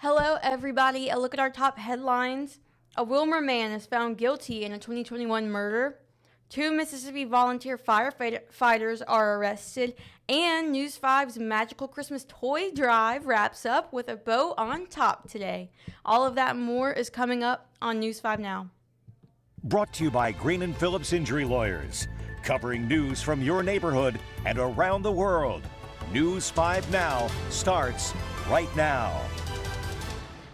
Hello, everybody. A look at our top headlines. A Wilmer man is found guilty in a 2021 murder. 2 Mississippi volunteer firefighters are arrested. And News 5's magical Christmas toy drive wraps up with a bow on top today. All of that and more is coming up on News 5 Now. Brought to you by Green & Phillips Injury Lawyers. Covering news from your neighborhood and around the world. News 5 Now starts right now.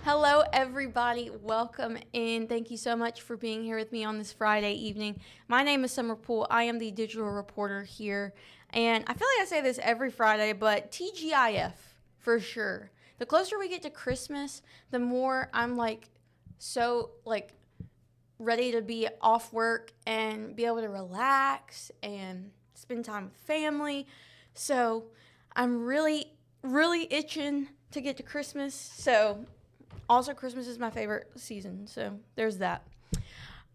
Hello, everybody. Welcome in. Thank you so much for being here with me on this Friday evening. My name is Summer Poole. I am the digital reporter here. And I feel like I say this every Friday, but TGIF for sure. The closer we get to Christmas, the more I'm ready to be off work and be able to relax and spend time with family. So I'm really, really itching to get to Christmas. So also, Christmas is my favorite season, so there's that.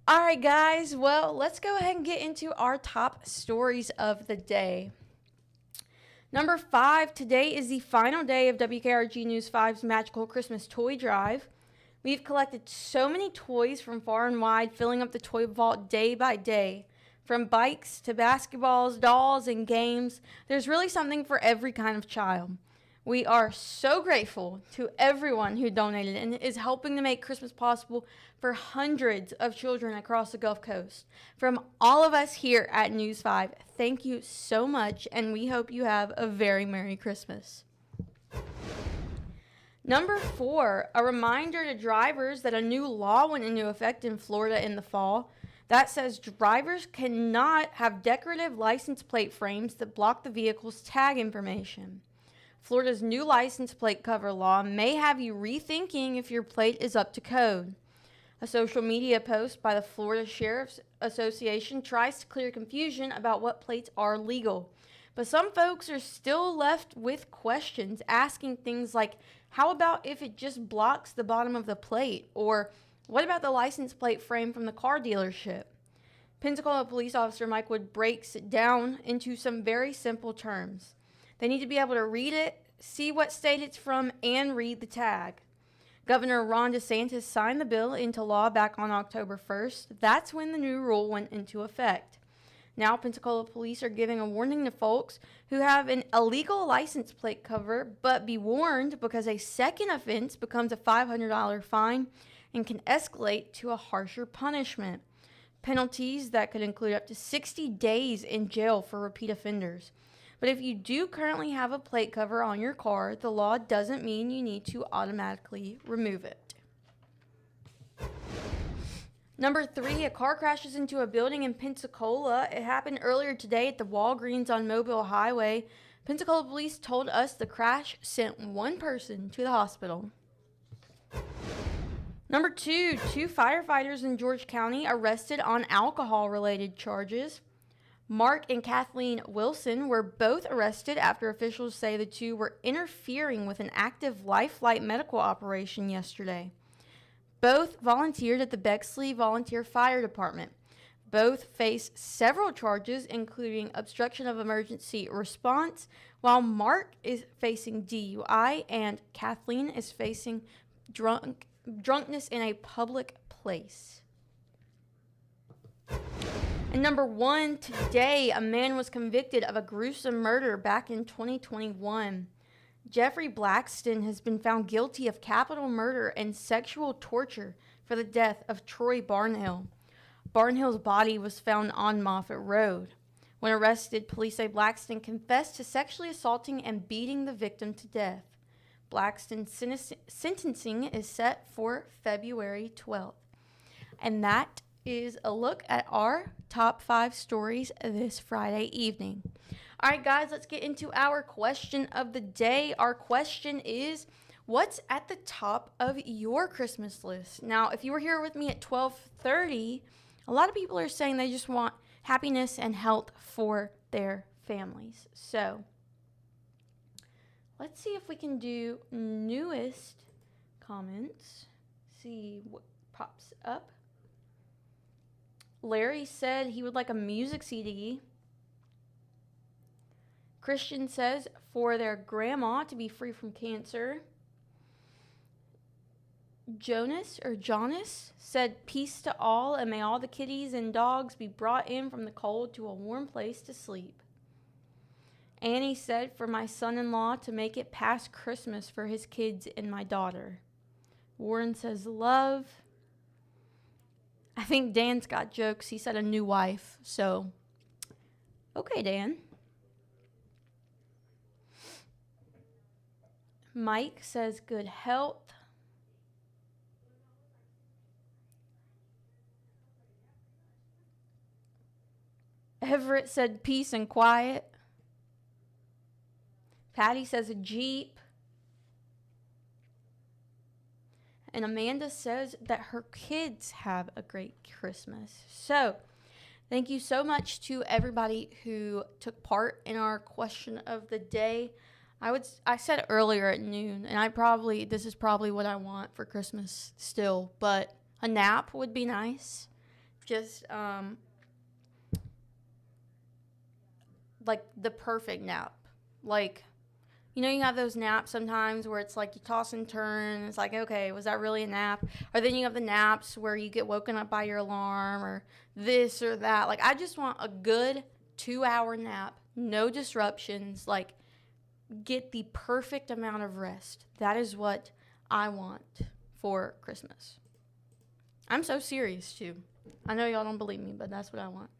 All right, guys. Well, let's go ahead and get into our top stories of the day. Number 5, today is the final day of WKRG News 5's Magical Christmas Toy Drive. We've collected so many toys from far and wide, filling up the toy vault day by day. From bikes to basketballs, dolls, and games, there's really something for every kind of child. We are so grateful to everyone who donated and is helping to make Christmas possible for hundreds of children across the Gulf Coast. From all of us here at News 5, thank you so much, and we hope you have a very Merry Christmas. Number 4, a reminder to drivers that a new law went into effect in Florida in the fall that says drivers cannot have decorative license plate frames that block the vehicle's tag information. Florida's new license plate cover law may have you rethinking if your plate is up to code. A social media post by the Florida Sheriff's Association tries to clear confusion about what plates are legal. But some folks are still left with questions, asking things like, how about if it just blocks the bottom of the plate? Or what about the license plate frame from the car dealership? Pensacola police officer Mike Wood breaks it down into some very simple terms. They need to be able to read it, see what state it's from, and read the tag. Governor Ron DeSantis signed the bill into law back on October 1st. That's when the new rule went into effect. Now, Pensacola police are giving a warning to folks who have an illegal license plate cover, but be warned because a second offense becomes a $500 fine and can escalate to a harsher punishment. Penalties that could include up to 60 days in jail for repeat offenders. But if you do currently have a plate cover on your car, the law doesn't mean you need to automatically remove it. Number 3, a car crashes into a building in Pensacola. It happened earlier today at the Walgreens on Mobile Highway. Pensacola police told us the crash sent one person to the hospital. Number 2, 2 firefighters in George County arrested on alcohol-related charges. Mark and Kathleen Wilson were both arrested after officials say the two were interfering with an active life flight medical operation yesterday. Both volunteered at the Bexley Volunteer Fire Department. Both face several charges, including obstruction of emergency response, while Mark is facing DUI and Kathleen is facing drunkenness in a public place. And number 1, today, a man was convicted of a gruesome murder back in 2021. Jeffrey Blackston has been found guilty of capital murder and sexual torture for the death of Troy Barnhill. Barnhill's body was found on Moffett Road. When arrested, police say Blackston confessed to sexually assaulting and beating the victim to death. Blackston's sentencing is set for February 12th. And that is a look at our top 5 stories this Friday evening. All right, guys, let's get into our question of the day. Our question is, what's at the top of your Christmas list? Now, if you were here with me at 12:30, a lot of people are saying they just want happiness and health for their families. So let's see if we can do newest comments. See what pops up. Larry said he would like a music CD. Christian says for their grandma to be free from cancer. Jonas said, "Peace to all, and may all the kitties and dogs be brought in from the cold to a warm place to sleep." Annie said, "For my son-in-law to make it past Christmas for his kids and my daughter." Warren says, "Love." I think Dan's got jokes. He said a new wife. So, okay, Dan. Mike says, "Good health." Everett said, "Peace and quiet." Patty says, "A Jeep." And Amanda says that her kids have a great Christmas. So, thank you so much to everybody who took part in our question of the day. I said earlier at noon, and this is probably what I want for Christmas still, but a nap would be nice. Just like the perfect nap. Like, you know, you have those naps sometimes where it's like you toss and turn. And it's like, okay, was that really a nap? Or then you have the naps where you get woken up by your alarm or this or that. Like, I just want a good 2-hour nap, no disruptions. Like, get the perfect amount of rest. That is what I want for Christmas. I'm so serious, too. I know y'all don't believe me, but that's what I want.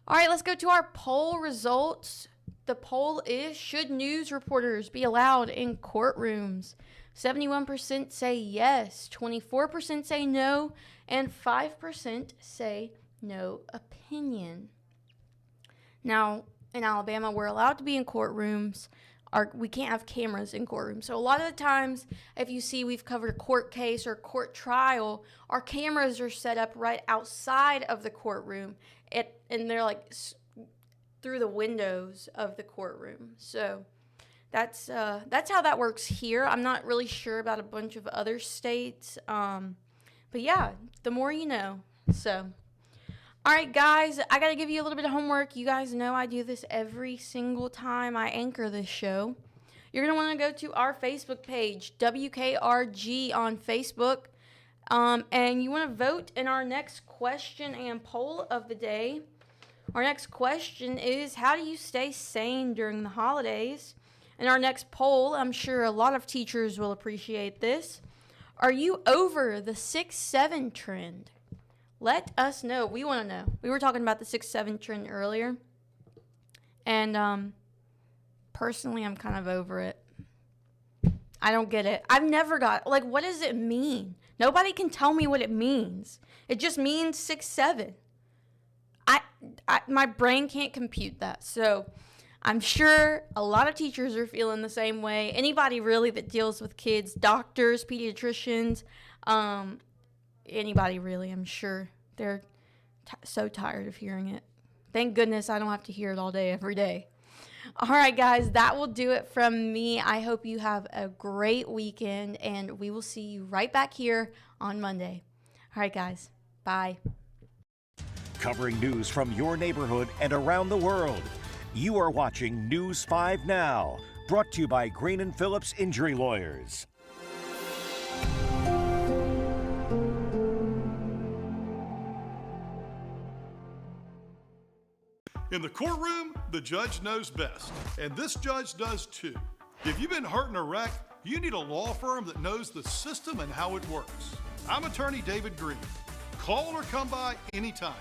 All right, let's go to our poll results. The poll is, should news reporters be allowed in courtrooms? 71% say yes, 24% say no, and 5% say no opinion. Now, in Alabama, we're allowed to be in courtrooms. We can't have cameras in courtrooms. So a lot of the times, if you see we've covered a court case or court trial, our cameras are set up right outside of the courtroom, and they're like through the windows of the courtroom. So that's how that works here. I'm not really sure about a bunch of other states, but yeah, the more you know. So, all right, guys, I got to give you a little bit of homework. You guys know I do this every single time I anchor this show. You're going to want to go to our Facebook page, WKRG on Facebook, and you want to vote in our next question and poll of the day. Our next question is, how do you stay sane during the holidays? And our next poll, I'm sure a lot of teachers will appreciate this. Are you over the 6-7 trend? Let us know. We want to know. We were talking about the 6-7 trend earlier. And personally, I'm kind of over it. I don't get it. I've never got, like, what does it mean? Nobody can tell me what it means. It just means 6-7. My brain can't compute that. So I'm sure a lot of teachers are feeling the same way. Anybody really that deals with kids, doctors, pediatricians, anybody really, I'm sure they're so tired of hearing it. Thank goodness I don't have to hear it all day, every day. All right, guys, that will do it from me. I hope you have a great weekend, and we will see you right back here on Monday. All right, guys, bye. Covering news from your neighborhood and around the world. You are watching News 5 Now, brought to you by Green & Phillips Injury Lawyers. In the courtroom, the judge knows best, and this judge does too. If you've been hurt in a wreck, you need a law firm that knows the system and how it works. I'm attorney David Green. Call or come by anytime.